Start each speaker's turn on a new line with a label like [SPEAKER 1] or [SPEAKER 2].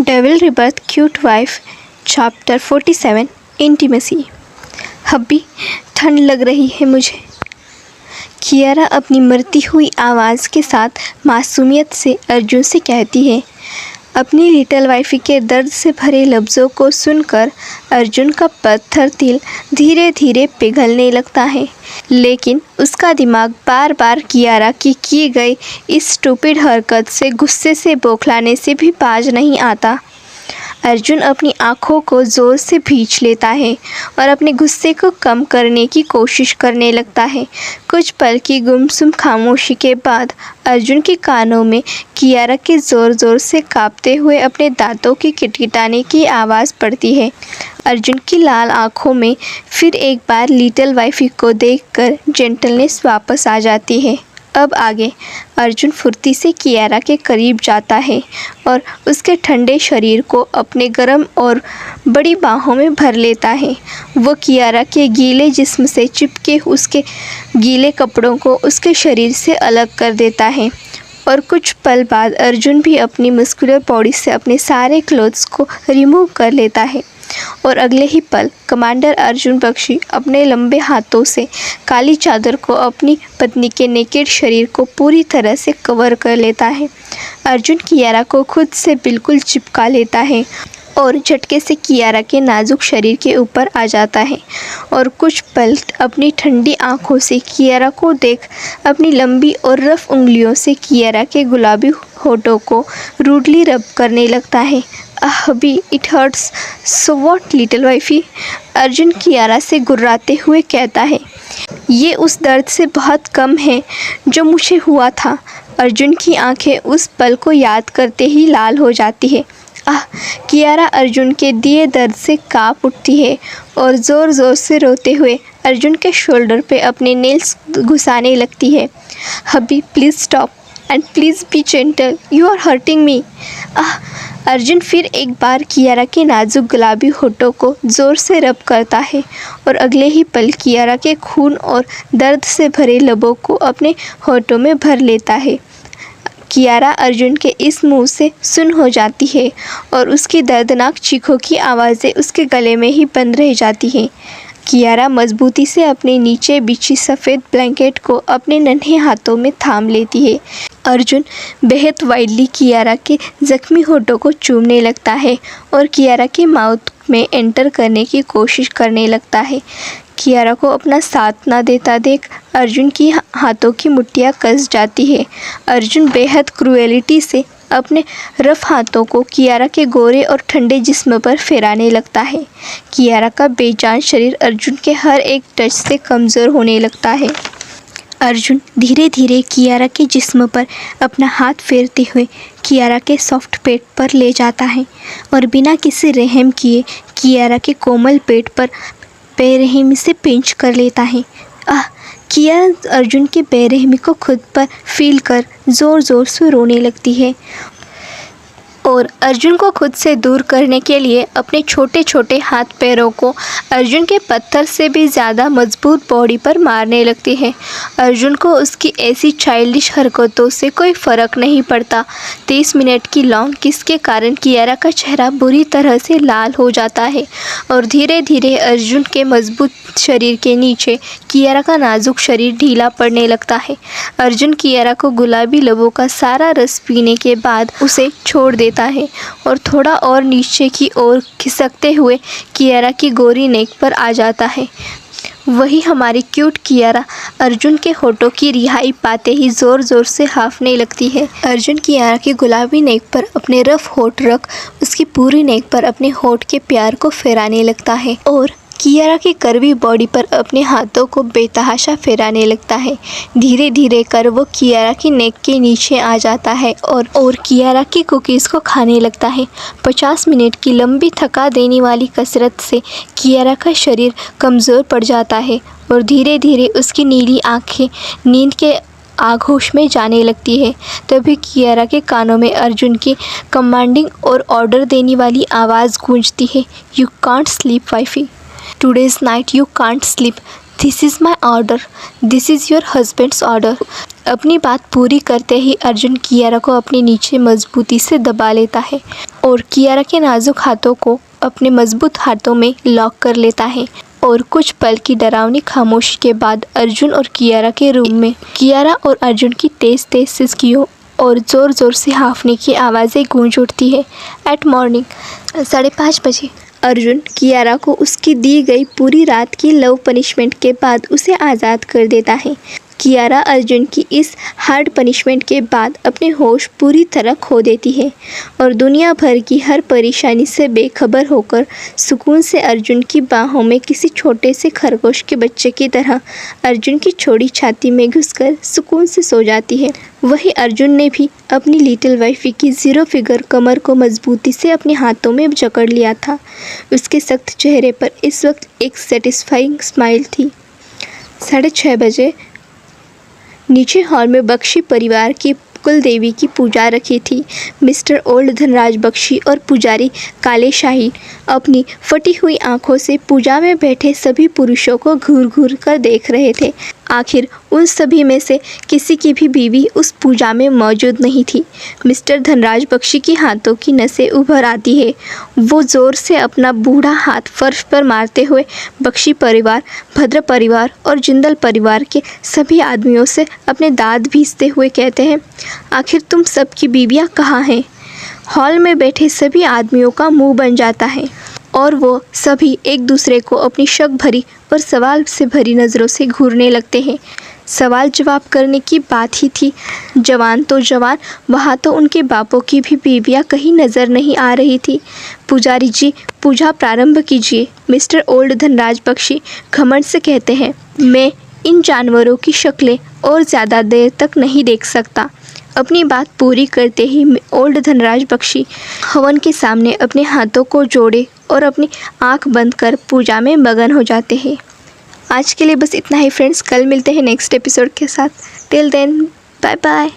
[SPEAKER 1] Devil rebirth cute wife chapter 47 intimacy. Hubby, ठंड लग रही है मुझे। कियारा अपनी मरती हुई आवाज़ के साथ मासूमियत से अर्जुन से कहती है। अपनी लिटिल वाइफी के दर्द से भरे लफ्ज़ों को सुनकर अर्जुन का पत्थर दिल धीरे धीरे पिघलने लगता है, लेकिन उसका दिमाग बार बार कियारा की गई इस स्टूपिड हरकत से गुस्से से बौखलाने से भी बाज नहीं आता। अर्जुन अपनी आँखों को ज़ोर से भींच लेता है और अपने गुस्से को कम करने की कोशिश करने लगता है। कुछ पल की गुमसुम खामोशी के बाद अर्जुन के कानों में कियारा के ज़ोर ज़ोर से काँपते हुए अपने दांतों की किटकिटाने की आवाज़ पड़ती है। अर्जुन की लाल आँखों में फिर एक बार लिटिल वाइफी को देखकर जेंटलनेस वापस आ जाती है। अब आगे अर्जुन फुर्ती से कियारा के करीब जाता है और उसके ठंडे शरीर को अपने गर्म और बड़ी बाहों में भर लेता है। वो कियारा के गीले जिस्म से चिपके उसके गीले कपड़ों को उसके शरीर से अलग कर देता है और कुछ पल बाद अर्जुन भी अपनी मस्कुलर बॉडी से अपने सारे क्लोथ्स को रिमूव कर लेता है और अगले ही पल कमांडर अर्जुन बख्शी अपने लंबे हाथों से काली चादर को अपनी पत्नी के नेकेड शरीर को पूरी तरह से कवर कर लेता है। अर्जुन कियारा को खुद से बिल्कुल चिपका लेता है और झटके से कियारा के नाजुक शरीर के ऊपर आ जाता है और कुछ पल अपनी ठंडी आंखों से कियारा को देख अपनी लंबी और रफ उंगलियों से कियारा के गुलाबी होठों को रूडली रब करने लगता है। Hubby, it hurts so what little wifey, Arjun Kiara से गुर्राते हुए कहता है। ये उस दर्द से बहुत कम है जो मुझे हुआ था। अर्जुन की आंखें उस पल को याद करते ही लाल हो जाती है। कियारा अर्जुन के दिए दर्द से काँप उठती है और ज़ोर ज़ोर से रोते हुए अर्जुन के शोल्डर पे अपने नेल्स घुसाने लगती है। Hubby, please stop and please be gentle, you are hurting me. Arjun फिर एक बार कियारा के नाजुक गुलाबी होठों को ज़ोर से रब करता है और अगले ही पल कियारा के खून और दर्द से भरे लबों को अपने होठों में भर लेता है। कियारा अर्जुन के इस मुंह से सुन्न हो जाती है और उसकी दर्दनाक चीखों की आवाज़ें उसके गले में ही बंद रह जाती हैं। कियारा मजबूती से अपने नीचे बिछी सफ़ेद ब्लैंकेट को अपने नन्हे हाथों में थाम लेती है। अर्जुन बेहद वाइडली कियारा के ज़ख्मी होठों को चूमने लगता है और कियारा के माउथ में एंटर करने की कोशिश करने लगता है। कियारा को अपना साथ ना देता देख अर्जुन की हाथों की मुट्ठियाँ कस जाती है। अर्जुन बेहद क्रूएलिटी से अपने रफ हाथों को कियारा के गोरे और ठंडे जिस्म पर फेराने लगता है। कियारा का बेजान शरीर अर्जुन के हर एक टच से कमज़ोर होने लगता है। अर्जुन धीरे धीरे कियारा के जिस्म पर अपना हाथ फेरते हुए कियारा के सॉफ्ट पेट पर ले जाता है और बिना किसी रहम किए कियारा के कोमल पेट पर बेरहमी से पिंच कर लेता है। कियारा अर्जुन की बेरहमी को खुद पर फील कर ज़ोर ज़ोर से रोने लगती है और अर्जुन को खुद से दूर करने के लिए अपने छोटे छोटे हाथ पैरों को अर्जुन के पत्थर से भी ज़्यादा मजबूत बॉडी पर मारने लगती है। अर्जुन को उसकी ऐसी चाइल्डिश हरकतों से कोई फ़र्क नहीं पड़ता। 30 मिनट की लॉन्ग किस के कारण कियारा का चेहरा बुरी तरह से लाल हो जाता है और धीरे धीरे अर्जुन के मजबूत शरीर के नीचे कियारा का नाजुक शरीर ढीला पड़ने लगता है। अर्जुन कियारा को गुलाबी लबों का सारा रस पीने के बाद उसे छोड़ देता है और थोड़ा और नीचे की ओर खिसकते हुए कियारा की गोरी नेक पर आ जाता है। वही हमारी क्यूट कियारा अर्जुन के होठों की रिहाई पाते ही ज़ोर ज़ोर से हांफने लगती है। अर्जुन कियारा की गुलाबी नेक पर अपने रफ होठ रख उसकी पूरी नेक पर अपने होठ के प्यार को फेराने लगता है और कियारा की कर्वी बॉडी पर अपने हाथों को बेतहाशा फेराने लगता है। धीरे धीरे कर वो कियारा की नेक के नीचे आ जाता है और कियारा की कुकीज़ को खाने लगता है। 50 मिनट की लंबी थका देने वाली कसरत से कियारा का शरीर कमज़ोर पड़ जाता है और धीरे धीरे उसकी नीली आँखें नींद के आगोश में जाने लगती है। तभी कियारा के कानों में अर्जुन की कमांडिंग और ऑर्डर देने वाली आवाज़ गूंजती है। You can't sleep wifey, today's night you can't sleep. This is my order, this is your husband's order. अपनी बात पूरी करते ही अर्जुन कियारा को अपने नीचे मजबूती से दबा लेता है और कियारा के नाजुक हाथों को अपने मजबूत हाथों में लॉक कर लेता है। और कुछ पल की डरावनी खामोशी के बाद अर्जुन और कियारा के रूम में कियारा और अर्जुन की तेज़ तेज़ सिसकियों और ज़ोर ज़ोर से हाँफने की आवाज़ें गूंज उठती है। एट मॉर्निंग 5:30 बजे अर्जुन कियारा को उसकी दी गई पूरी रात की लव पनिशमेंट के बाद उसे आज़ाद कर देता है। कियारा अर्जुन की इस हार्ड पनिशमेंट के बाद अपने होश पूरी तरह खो देती है और दुनिया भर की हर परेशानी से बेखबर होकर सुकून से अर्जुन की बाहों में किसी छोटे से खरगोश के बच्चे की तरह अर्जुन की छोटी छाती में घुसकर सुकून से सो जाती है। वही अर्जुन ने भी अपनी लिटिल वाइफी की 0 फिगर कमर को मजबूती से अपने हाथों में जकड़ लिया था। उसके सख्त चेहरे पर इस वक्त एक सेटिस्फाइंग स्माइल थी। 6:30 बजे नीचे हॉल में बख्शी परिवार की कुल देवी की पूजा रखी थी। मिस्टर ओल्ड धनराज बख्शी और पुजारी काले शाही अपनी फटी हुई आंखों से पूजा में बैठे सभी पुरुषों को घूर घूर कर देख रहे थे। आखिर उन सभी में से किसी की भी बीवी उस पूजा में मौजूद नहीं थी। मिस्टर धनराज बख्शी की हाथों की नसें उभर आती है। वो ज़ोर से अपना बूढ़ा हाथ फर्श पर मारते हुए बख्शी परिवार, भद्र परिवार और जिंदल परिवार के सभी आदमियों से अपने दांत भींचते हुए कहते हैं, आखिर तुम सब की बीवियाँ कहाँ हैं? हॉल में बैठे सभी आदमियों का मुंह बन जाता है और वो सभी एक दूसरे को अपनी शक भरी और सवाल से भरी नज़रों से घूरने लगते हैं। सवाल जवाब करने की बात ही थी। जवान तो जवान, वहाँ तो उनके बापों की भी बीवियाँ कहीं नज़र नहीं आ रही थी। पुजारी जी, पूजा प्रारंभ कीजिए। मिस्टर ओल्ड धनराज बख्शी घमंड से कहते हैं, मैं इन जानवरों की शक्लें और ज़्यादा देर तक नहीं देख सकता। अपनी बात पूरी करते ही ओल्ड धनराज बख्शी हवन के सामने अपने हाथों को जोड़े और अपनी आंख बंद कर पूजा में मगन हो जाते हैं। आज के लिए बस इतना ही फ्रेंड्स, कल मिलते हैं नेक्स्ट एपिसोड के साथ। Till then bye bye.